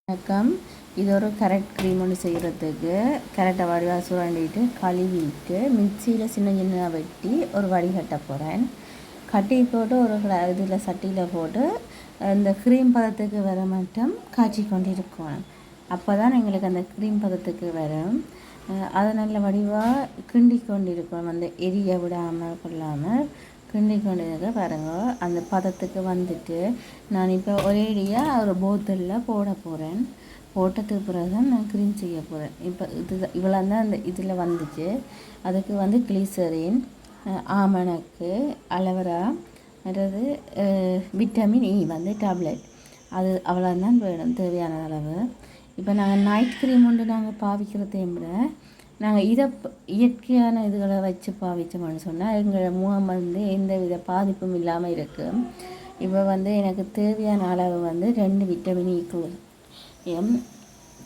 வணக்கம். இது ஒரு கரெக்ட் க்ரீம் ஒன்று செய்கிறதுக்கு கரெக்டாக வடிவாக சுரண்டிட்டு கழுவிட்டு மிக்சியில் சின்ன சின்னதாக வெட்டி ஒரு வடிகட்ட போகிறேன். கட்டி போட்டு ஒரு இதில் சட்டியில் போட்டு இந்த க்ரீம் பதத்துக்கு வர மட்டும் காய்ச்சி கொண்டு இருக்கணும். அப்போ தான் எங்களுக்கு அந்த க்ரீம் பதத்துக்கு வரும். அதை நல்ல வடிவாக கிண்டி கொண்டு இருக்கணும். அந்த எரிய விடாமல் கொள்ளாமல் கிண்டி கொண்டு இருக்க பாருங்க. அந்த பதத்துக்கு வந்துட்டு நான் இப்போ ஒரேடியாக ஒரு போத்தலில் போட போகிறேன். போட்டதுக்கு பிறகு தான் நான் க்ரீம் செய்ய போகிறேன். இப்போ இவ்வளோ தான் அந்த இதில் வந்துச்சு. அதுக்கு வந்து கிளிசரின், ஆமணக்கு, அலோவேரா, அதாவது விட்டமின் இ வந்து டேப்லெட், அது அவ்வளோ தான் வேணும் தேவையான அளவு. இப்போ நாங்கள் நைட் க்ரீம் ஒன்று நாங்கள் பாவிக்கிறதையும் விட நாங்கள் இதை இயற்கையான இதுகளை வச்சு பாவித்தோம்னு சொன்னால் எங்கள் முகம் வந்து எந்த வித பாதிப்பும் இல்லாமல் இருக்குது. இப்போ வந்து எனக்கு தேவையான அளவு வந்து 2 விட்டமின் இ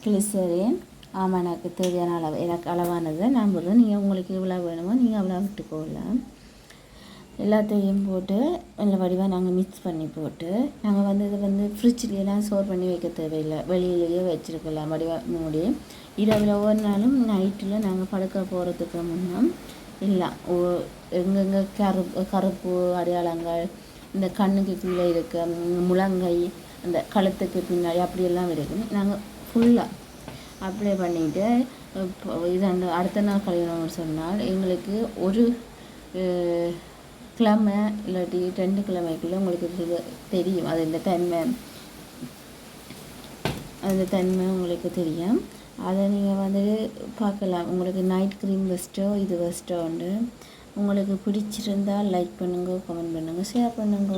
கிளிசரின், ஆமணக்கு தேவையான அளவு எனக்கு அளவானது நான் போடுறேன். நீங்கள் உங்களுக்கு இவ்வளோ வேணுமோ நீங்கள் அவ்வளோ விட்டுக்கொள்ளலாம். எல்லாத்தையும் போட்டு நல்ல வடிவாக நாங்கள் மிக்ஸ் பண்ணி போட்டு நாங்கள் வந்து இதை வந்து ஃப்ரிட்ஜ்லாம் ஸ்டோர் பண்ணி வைக்க தேவையில்லை, வெளியிலேயே வச்சுருக்கலாம் வடிவாக மூடி. இரவில் ஒவ்வொரு நாளும் நைட்டில் நாங்கள் படுக்க போகிறதுக்கு முன்னே இல்லை எங்கெங்கே கருப்பு அடையாளங்கள், இந்த கண்ணுக்கு கீழே இருக்க முழங்கை, அந்த கழுத்துக்கு பின்னாடி அப்படியெல்லாம் இருக்குது. நாங்கள் ஃபுல்லாக அப்ளை பண்ணிவிட்டு இது அந்த அடுத்த நாள் கழிவுன்னு சொன்னால் எங்களுக்கு ஒரு கிழமை இல்லாட்டி 2 கிழமைக்குள்ளே உங்களுக்கு தெரியும். அது இந்த தன்மை உங்களுக்கு தெரியும். அதை நீங்கள் வந்து பார்க்கலாம். உங்களுக்கு நைட் க்ரீம் பெஸ்ட்டோ இது பெஸ்ட்டோ உண்டு. உங்களுக்கு பிடிச்சிருந்தால் லைக் பண்ணுங்க, கமெண்ட் பண்ணுங்கள், ஷேர் பண்ணுங்க.